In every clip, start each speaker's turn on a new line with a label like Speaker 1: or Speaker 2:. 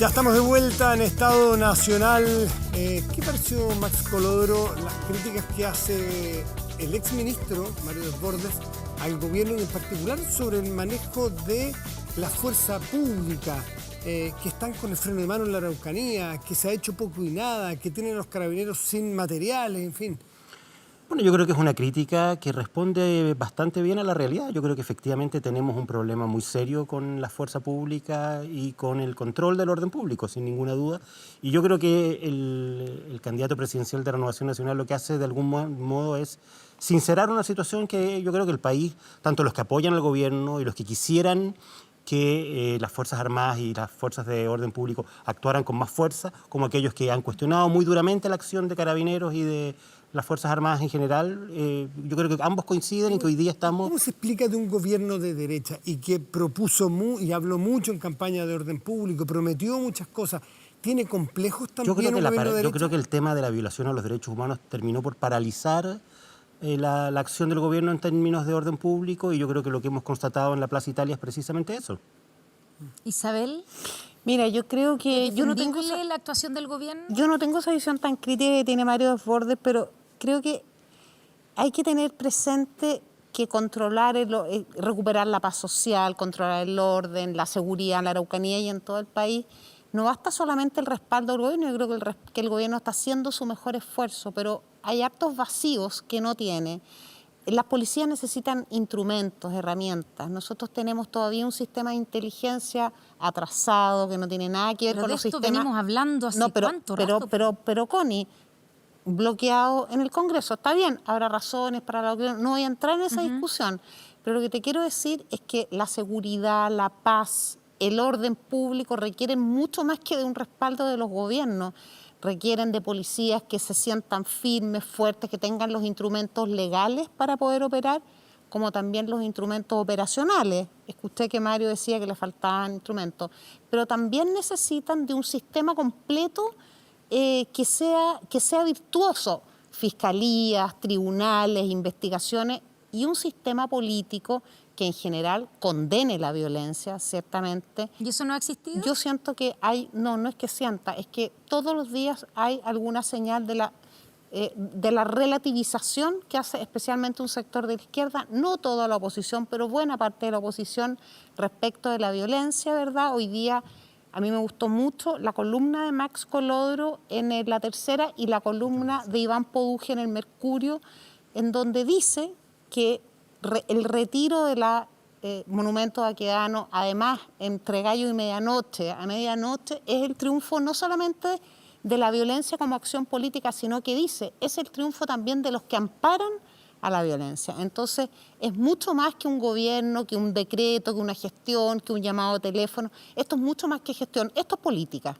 Speaker 1: Ya estamos de vuelta en Estado Nacional. ¿Qué pareció, Max Colodro, las críticas que hace el exministro Mario Desbordes al gobierno y en particular sobre el manejo de la fuerza pública, que están con el freno de mano en la Araucanía, que se ha hecho poco y nada, que tienen los carabineros sin materiales, en fin?
Speaker 2: Bueno, yo creo que es una crítica que responde bastante bien a la realidad. Yo creo que efectivamente tenemos un problema muy serio con la fuerza pública y con el control del orden público, sin ninguna duda. Y yo creo que el candidato presidencial de Renovación Nacional lo que hace de algún modo es sincerar una situación que yo creo que el país, tanto los que apoyan al gobierno y los que quisieran que las Fuerzas Armadas y las fuerzas de orden público actuaran con más fuerza, como aquellos que han cuestionado muy duramente la acción de Carabineros y de las Fuerzas Armadas en general. Yo creo que ambos coinciden en que hoy día estamos...
Speaker 1: ¿Cómo se explica de un gobierno de derecha y que propuso y habló mucho en campaña de orden público, prometió muchas cosas? ¿Tiene complejos también un gobierno de derecha?
Speaker 2: Yo creo que el tema de la violación a los derechos humanos terminó por paralizar la acción del gobierno en términos de orden público, y yo creo que lo que hemos constatado en la Plaza Italia es precisamente eso.
Speaker 3: Isabel,
Speaker 4: mira, yo creo que yo no tengo
Speaker 3: la actuación del gobierno.
Speaker 4: Yo no tengo esa visión tan crítica que tiene Mario Desbordes, pero creo que hay que tener presente que controlar, recuperar la paz social, controlar el orden, la seguridad en la Araucanía y en todo el país, no basta solamente el respaldo del gobierno. Yo creo que el gobierno está haciendo su mejor esfuerzo, pero hay hartos vacíos que no tiene. Las policías necesitan instrumentos, herramientas. Nosotros tenemos todavía un sistema de inteligencia atrasado que no tiene nada que ver
Speaker 3: Pero
Speaker 4: con
Speaker 3: de
Speaker 4: los
Speaker 3: esto
Speaker 4: sistemas.
Speaker 3: venimos hablando hace cuánto rato.
Speaker 4: Pero Connie, bloqueado en el Congreso, está bien, habrá razones para no voy a entrar en esa discusión, pero lo que te quiero decir es que la seguridad, la paz, el orden público requieren mucho más que de un respaldo de los gobiernos. Requieren de policías que se sientan firmes, fuertes, que tengan los instrumentos legales para poder operar, como también los instrumentos operacionales. Escuché que Mario decía que le faltaban instrumentos, pero también necesitan de un sistema completo que sea virtuoso. Fiscalías, tribunales, investigaciones y un sistema político que en general condene la violencia, ciertamente.
Speaker 3: ¿Y eso no ha existido?
Speaker 4: Yo siento que no es que sienta, es que todos los días hay alguna señal de la relativización que hace especialmente un sector de la izquierda, no toda la oposición, pero buena parte de la oposición respecto de la violencia, ¿verdad? Hoy día a mí me gustó mucho la columna de Max Colodro en La Tercera y la columna de Iván Poduje en El Mercurio, en donde dice que el retiro de la monumento de Baquedano, además entre gallo y medianoche, a medianoche, es el triunfo no solamente de la violencia como acción política, sino que dice, es el triunfo también de los que amparan a la violencia. Entonces, es mucho más que un gobierno, que un decreto, que una gestión, que un llamado de teléfono. Esto es mucho más que gestión, esto es política.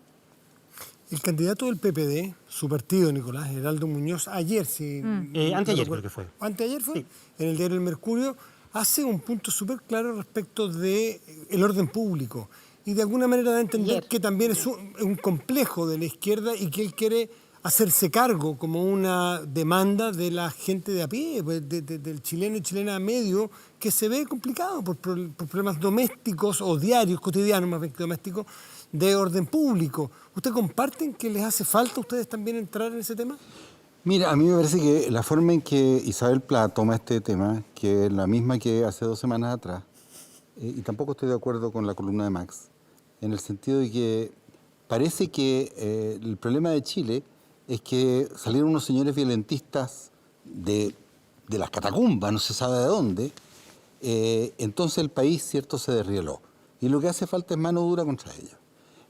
Speaker 1: El candidato del PPD, su partido, Nicolás Heraldo Muñoz, ayer,
Speaker 2: anteayer creo que fue.
Speaker 1: ¿Anteayer fue?
Speaker 2: Sí.
Speaker 1: En el diario El Mercurio, hace un punto súper claro respecto del orden público. Y de alguna manera da a entender que también es un complejo de la izquierda y que él quiere hacerse cargo como una demanda de la gente de a pie, del chileno y chilena medio, que se ve complicado por problemas domésticos o diarios, cotidianos más bien que domésticos, de orden público. ¿Ustedes comparten que les hace falta a ustedes también entrar en ese tema?
Speaker 5: Mira, a mí me parece que la forma en que Isabel Pla toma este tema, que es la misma que hace 2 semanas atrás, y tampoco estoy de acuerdo con la columna de Max, en el sentido de que parece que el problema de Chile es que salieron unos señores violentistas de las catacumbas, no se sabe de dónde, entonces el país, cierto, se desrieló. Y lo que hace falta es mano dura contra ellos.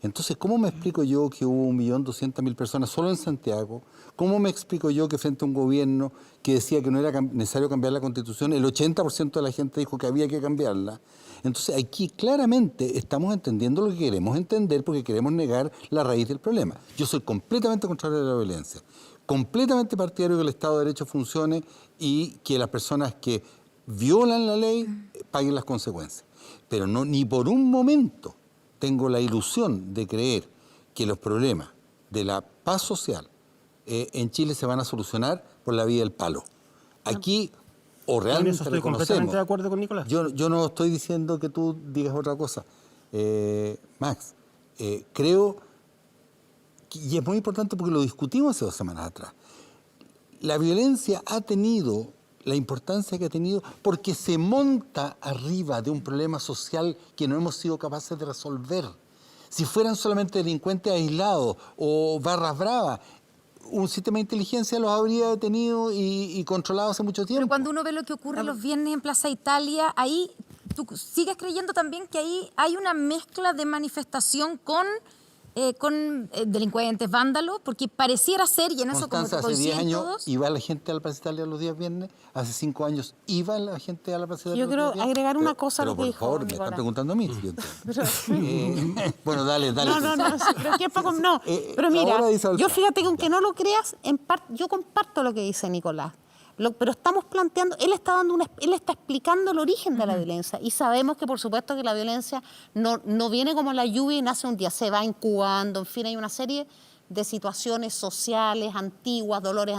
Speaker 5: Entonces, ¿cómo me explico yo que hubo 1.200.000 personas solo en Santiago? ¿Cómo me explico yo que frente a un gobierno que decía que no era necesario cambiar la Constitución, el 80% de la gente dijo que había que cambiarla? Entonces, aquí claramente estamos entendiendo lo que queremos entender porque queremos negar la raíz del problema. Yo soy completamente contrario a la violencia, completamente partidario de que el Estado de Derecho funcione y que las personas que violan la ley paguen las consecuencias. Pero no, ni por un momento tengo la ilusión de creer que los problemas de la paz social en Chile se van a solucionar por la vía del palo. Aquí, o realmente
Speaker 2: estoy
Speaker 5: reconocemos...
Speaker 2: completamente de acuerdo con Nicolás.
Speaker 5: Yo no estoy diciendo que tú digas otra cosa, Max. creo, y es muy importante porque lo discutimos hace 2 semanas atrás, la violencia ha tenido la importancia que ha tenido porque se monta arriba de un problema social que no hemos sido capaces de resolver. Si fueran solamente delincuentes aislados o barras bravas, un sistema de inteligencia los habría detenido y controlado hace mucho tiempo.
Speaker 3: Pero cuando uno ve lo que ocurre los viernes en Plaza Italia, ahí tú sigues creyendo también que ahí hay una mezcla de manifestación con delincuentes, vándalos, porque pareciera ser, y en eso como
Speaker 5: Constanza,
Speaker 3: te
Speaker 5: hace 10
Speaker 3: coinciden
Speaker 5: años
Speaker 3: todos.
Speaker 5: iba la gente a la Plaza Italia los días viernes, hace 5 años iba la gente a la Plaza Italia
Speaker 4: Yo
Speaker 5: los
Speaker 4: quiero
Speaker 5: días viernes.
Speaker 4: agregar una cosa a
Speaker 5: pero
Speaker 4: lo que
Speaker 5: por
Speaker 4: dijo
Speaker 5: favor, me
Speaker 4: Nicolás.
Speaker 5: están preguntando a mí. Bueno, dale.
Speaker 4: No, sí, pero ¿qué poco? No, pero mira,
Speaker 5: ahora Isabel
Speaker 4: yo
Speaker 5: Pla.
Speaker 4: fíjate que aunque no lo creas, yo comparto lo que dice Nicolás. Pero estamos planteando, él está explicando el origen de la violencia y sabemos que por supuesto que la violencia no viene como la lluvia y nace un día, se va incubando, en fin, hay una serie de situaciones sociales antiguas, dolores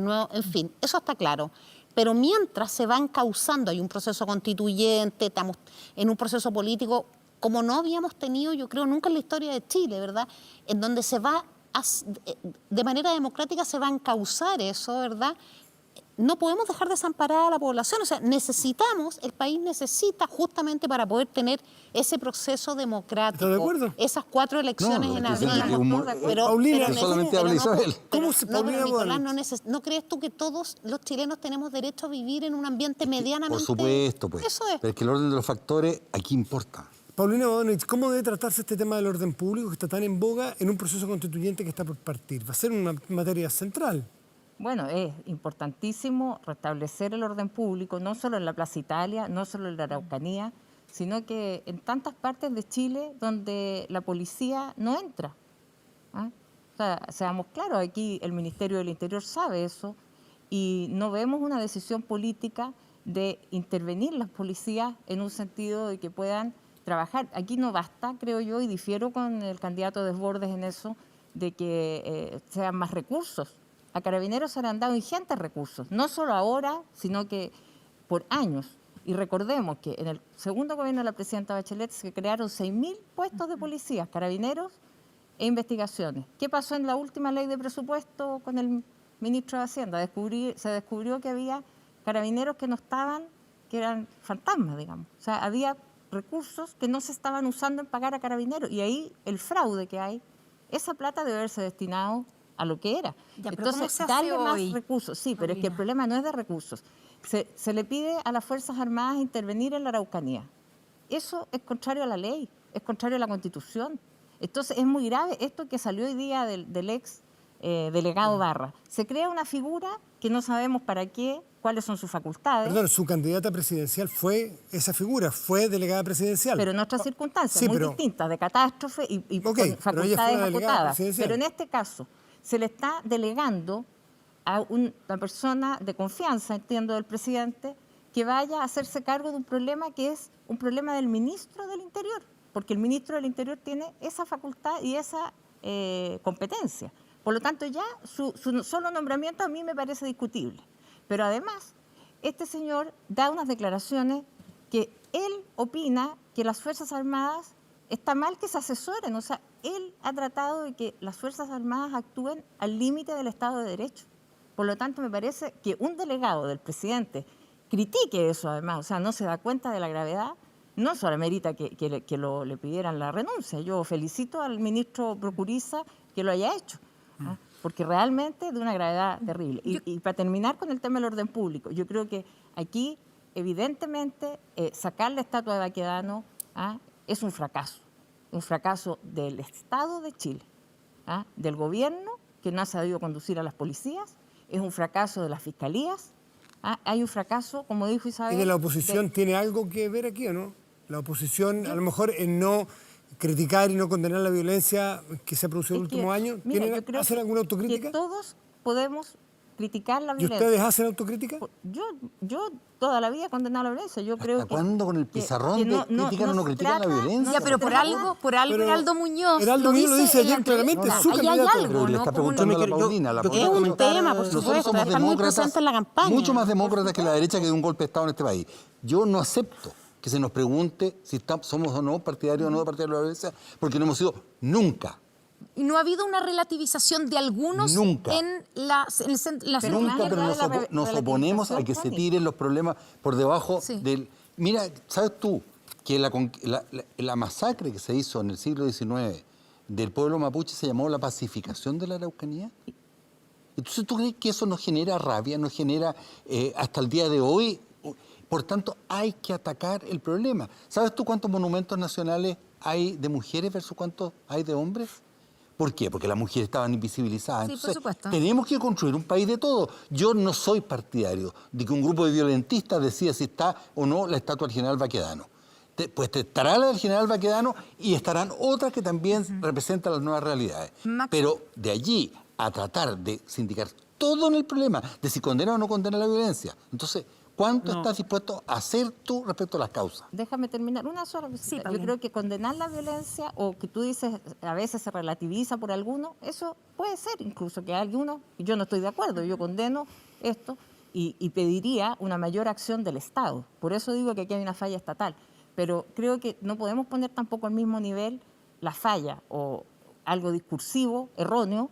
Speaker 4: nuevos, en fin, eso está claro. Pero mientras se van causando, hay un proceso constituyente, estamos en un proceso político como no habíamos tenido, yo creo, nunca en la historia de Chile, ¿verdad? En donde de manera democrática se va a encauzar eso, ¿verdad? No podemos dejar desamparada a la población, o sea, el país necesita justamente para poder tener ese proceso democrático.
Speaker 1: ¿Estás de acuerdo?
Speaker 4: Esas 4 elecciones en abril.
Speaker 1: Paulina,
Speaker 5: solamente habla Isabel.
Speaker 1: ¿Cómo se Paulina
Speaker 4: Nicolás, ¿no crees tú que todos los chilenos tenemos derecho a vivir en un ambiente medianamente?
Speaker 5: Por supuesto, pues.
Speaker 4: Eso es.
Speaker 5: Pero es que el orden de los factores aquí importa.
Speaker 1: Paulina Bodonovich, ¿cómo debe tratarse este tema del orden público que está tan en boga en un proceso constituyente que está por partir? Va a ser una materia central.
Speaker 6: Bueno, es importantísimo restablecer el orden público, no solo en la Plaza Italia, no solo en la Araucanía, sino que en tantas partes de Chile donde la policía no entra. ¿Ah? O sea, seamos claros, aquí el Ministerio del Interior sabe eso y no vemos una decisión política de intervenir las policías en un sentido de que puedan trabajar. Aquí no basta, creo yo, y difiero con el candidato Desbordes en eso, de que sean más recursos. A Carabineros se le han dado ingentes recursos, no solo ahora, sino que por años. Y recordemos que en el segundo gobierno de la presidenta Bachelet se crearon 6.000 puestos de policías, carabineros e investigaciones. ¿Qué pasó en la última ley de presupuesto con el ministro de Hacienda? Se descubrió que había carabineros que no estaban, que eran fantasmas, digamos. O sea, había recursos que no se estaban usando en pagar a carabineros. Y ahí el fraude que hay, esa plata debe haberse destinado a lo que era.
Speaker 3: Ya, pero
Speaker 6: entonces,
Speaker 3: ¿cómo se hace
Speaker 6: darle
Speaker 3: hoy,
Speaker 6: más recursos. Sí, pero es que el problema no es de recursos. Se le pide a las Fuerzas Armadas intervenir en la Araucanía. Eso es contrario a la ley, es contrario a la Constitución. Entonces, es muy grave esto que salió hoy día del ex delegado Barra. Se crea una figura que no sabemos para qué, cuáles son sus facultades.
Speaker 1: Perdón, su candidata presidencial fue esa figura, fue delegada presidencial.
Speaker 6: Pero en otras circunstancias
Speaker 1: Sí,
Speaker 6: muy
Speaker 1: pero-
Speaker 6: distintas, de catástrofe y
Speaker 1: Ok,
Speaker 6: con
Speaker 1: pero ella fue
Speaker 6: facultades
Speaker 1: la delegada
Speaker 6: acotadas.
Speaker 1: presidencial.
Speaker 6: Pero en este caso, se le está delegando a una persona de confianza, entiendo, del presidente, que vaya a hacerse cargo de un problema que es un problema del ministro del Interior, porque el ministro del Interior tiene esa facultad y esa competencia. Por lo tanto, ya su solo nombramiento a mí me parece discutible. Pero además, este señor da unas declaraciones que él opina que las Fuerzas Armadas está mal que se asesoren. O sea, él ha tratado de que las Fuerzas Armadas actúen al límite del Estado de Derecho. Por lo tanto, me parece que un delegado del presidente critique eso además, o sea, no se da cuenta de la gravedad, no solo merita que le pidieran la renuncia. Yo felicito al ministro Procuriza que lo haya hecho, ¿no? Porque realmente de una gravedad terrible. Y para terminar con el tema del orden público, yo creo que aquí, evidentemente, sacar la estatua de Baquedano es un fracaso del Estado de Chile, del gobierno que no ha sabido conducir a las policías, es un fracaso de las fiscalías, hay un fracaso, como dijo Isabel.
Speaker 1: ¿Y de la oposición tiene algo que ver aquí o no? La oposición, a lo mejor, en no criticar y no condenar la violencia que se ha producido en el último año, ¿hacen alguna autocrítica?
Speaker 6: Que todos podemos criticar la
Speaker 1: ¿Y
Speaker 6: violencia.
Speaker 1: ustedes hacen autocrítica?
Speaker 6: Yo toda la vida he condenado la violencia. Yo creo que
Speaker 5: ¿Cuándo con el pizarrón de critican o no critican la violencia?
Speaker 3: Ya, pero por algo
Speaker 1: Pero
Speaker 3: Heraldo Muñoz
Speaker 1: Heraldo Muñoz lo dice
Speaker 3: en la
Speaker 1: ayer claramente,
Speaker 3: entrevista.
Speaker 1: su
Speaker 3: Ahí hay
Speaker 1: candidato.
Speaker 3: algo,
Speaker 5: Pero le
Speaker 3: ¿no?
Speaker 5: está
Speaker 3: Como
Speaker 5: preguntando a la
Speaker 2: yo-
Speaker 5: Paulina.
Speaker 2: yo quiero
Speaker 4: Es un
Speaker 2: comentar-
Speaker 4: tema, por
Speaker 5: Nosotros
Speaker 4: supuesto,
Speaker 5: somos
Speaker 4: está muy
Speaker 5: demócratas,
Speaker 4: presente en la campaña.
Speaker 5: mucho más demócratas que la derecha que de un golpe de Estado en este país. Yo no acepto que se nos pregunte si somos o no partidarios o no partidarios de la violencia, porque no hemos sido nunca.
Speaker 3: ¿Y no ha habido una relativización de algunos
Speaker 5: Nunca.
Speaker 3: en la
Speaker 6: Pero
Speaker 5: Nunca,
Speaker 6: más
Speaker 5: pero
Speaker 6: allá de la
Speaker 5: nos oponemos a que se tiren los problemas por debajo
Speaker 3: Sí.
Speaker 5: del... Mira, ¿sabes tú que la masacre que se hizo en el siglo XIX del pueblo mapuche se llamó la pacificación de la Araucanía? Entonces, ¿tú crees que eso nos genera rabia, nos genera hasta el día de hoy? Por tanto, hay que atacar el problema. ¿Sabes tú cuántos monumentos nacionales hay de mujeres versus cuántos hay de hombres? ¿Por qué? Porque las mujeres estaban invisibilizadas.
Speaker 3: Sí, por
Speaker 5: Entonces,
Speaker 3: supuesto.
Speaker 5: tenemos que construir un país de todo. Yo no soy partidario de que un grupo de violentistas decida si está o no la estatua del general Baquedano. Pues estará la del general Baquedano y estarán otras que también representan las nuevas realidades.
Speaker 3: Max.
Speaker 5: Pero de allí a tratar de sindicar todo en el problema de si condena o no condena la violencia. Entonces, ¿cuánto estás dispuesto a hacer tú respecto a las causas?
Speaker 6: Déjame terminar una sola cosita. Yo
Speaker 3: Paulina.
Speaker 6: creo que condenar la violencia o que tú dices a veces se relativiza por alguno, eso puede ser incluso que algunos, yo no estoy de acuerdo, yo condeno esto y pediría una mayor acción del Estado. Por eso digo que aquí hay una falla estatal. Pero creo que no podemos poner tampoco al mismo nivel la falla o algo discursivo, erróneo,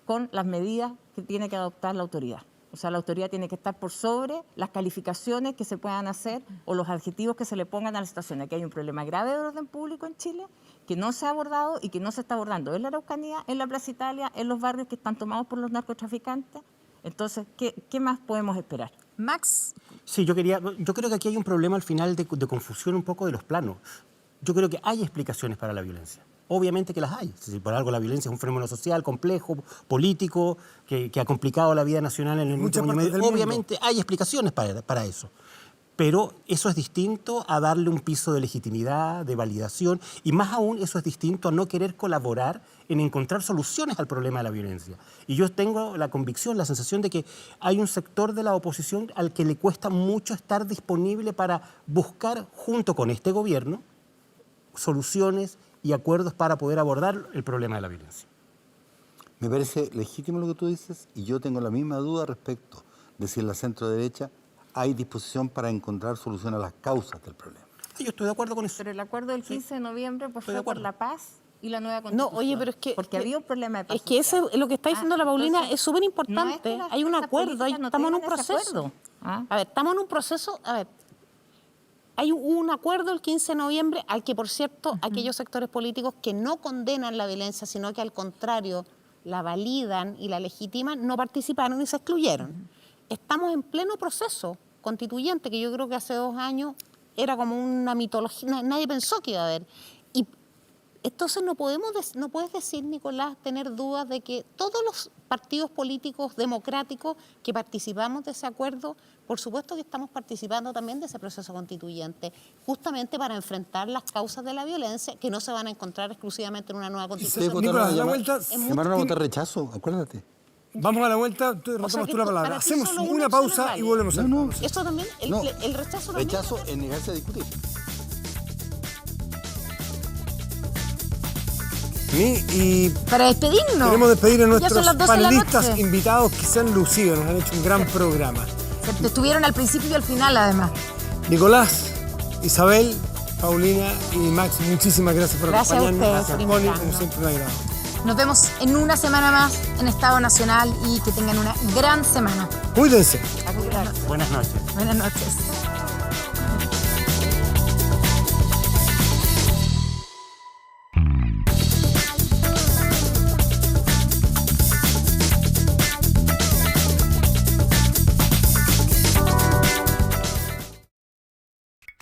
Speaker 6: con las medidas que tiene que adoptar la autoridad. O sea, la autoridad tiene que estar por sobre las calificaciones que se puedan hacer o los adjetivos que se le pongan a la situación. Aquí hay un problema grave de orden público en Chile que no se ha abordado y que no se está abordando en la Araucanía, en la Plaza Italia, en los barrios que están tomados por los narcotraficantes. Entonces, ¿qué más podemos esperar?
Speaker 3: Max,
Speaker 2: Sí, yo creo que aquí hay un problema al final de confusión un poco de los planos. Yo creo que hay explicaciones para la violencia. Obviamente que las hay. Si por algo la violencia es un fenómeno social complejo, político, que ha complicado la vida nacional en el
Speaker 1: Muchas
Speaker 2: último año y
Speaker 1: partes
Speaker 2: medio.
Speaker 1: del mundo.
Speaker 2: Obviamente hay explicaciones para eso. Pero eso es distinto a darle un piso de legitimidad, de validación, y más aún eso es distinto a no querer colaborar en encontrar soluciones al problema de la violencia. Y yo tengo la convicción, la sensación de que hay un sector de la oposición al que le cuesta mucho estar disponible para buscar, junto con este gobierno, soluciones y acuerdos para poder abordar el problema de la violencia.
Speaker 5: Me parece legítimo lo que tú dices y yo tengo la misma duda respecto de si en la centro-derecha hay disposición para encontrar solución a las causas del problema.
Speaker 2: Yo estoy de acuerdo con eso.
Speaker 6: Pero el acuerdo del 15 de noviembre pues,
Speaker 2: Estoy de
Speaker 6: fue por
Speaker 2: acuerdo.
Speaker 6: la paz y la nueva
Speaker 4: No,
Speaker 6: constitución.
Speaker 4: oye, pero es que...
Speaker 6: Porque había un problema de paz.
Speaker 4: Es que eso, lo que está diciendo la Paulina
Speaker 6: entonces,
Speaker 4: es súper
Speaker 6: no
Speaker 4: importante.
Speaker 6: es que las
Speaker 4: Hay un
Speaker 6: fuerzas
Speaker 4: acuerdo,
Speaker 6: políticas no
Speaker 4: estamos en un
Speaker 6: tengan ese
Speaker 4: proceso.
Speaker 6: acuerdo. ¿Ah?
Speaker 4: A ver, estamos en un proceso, a ver, hay un acuerdo el 15 de noviembre al que, por cierto, aquellos sectores políticos que no condenan la violencia, sino que al contrario la validan y la legitiman, no participaron y se excluyeron. Estamos en pleno proceso constituyente, que yo creo que hace 2 años era como una mitología, nadie pensó que iba a haber. Y entonces no puedes decir, Nicolás, tener dudas de que todos los partidos políticos democráticos que participamos de ese acuerdo, por supuesto que estamos participando también de ese proceso constituyente, justamente para enfrentar las causas de la violencia que no se van a encontrar exclusivamente en una nueva constitución.
Speaker 1: Nicolás, a la vuelta,
Speaker 5: Llamaron a votar rechazo, acuérdate.
Speaker 1: vamos a la vuelta, tú
Speaker 4: O sea
Speaker 1: retomas
Speaker 4: que
Speaker 1: tú la
Speaker 4: esto,
Speaker 1: palabra.
Speaker 4: para ti
Speaker 1: Hacemos
Speaker 4: solo
Speaker 1: una
Speaker 4: opción es
Speaker 1: pausa y
Speaker 4: válida.
Speaker 1: volvemos a
Speaker 5: No, no.
Speaker 4: Esto también,
Speaker 5: No,
Speaker 4: el rechazo también.
Speaker 5: rechazo es negarse a discutir.
Speaker 1: Y
Speaker 3: para despedirnos.
Speaker 1: queremos despedir a
Speaker 3: Ya son
Speaker 1: nuestros
Speaker 3: las 12 de la
Speaker 1: panelistas
Speaker 3: noche.
Speaker 1: invitados que se han lucido, nos han hecho un gran programa.
Speaker 3: Estuvieron al principio y al final, además.
Speaker 1: Nicolás, Isabel, Paulina y Max, muchísimas gracias por
Speaker 4: Gracias a
Speaker 1: acompañarnos.
Speaker 4: ustedes por
Speaker 1: Connie,
Speaker 4: invitarnos.
Speaker 1: como siempre, un agrado.
Speaker 3: Nos vemos en una semana más en Estado Nacional y que tengan una gran semana.
Speaker 1: Cuídense.
Speaker 2: Buenas noches.
Speaker 3: Buenas noches.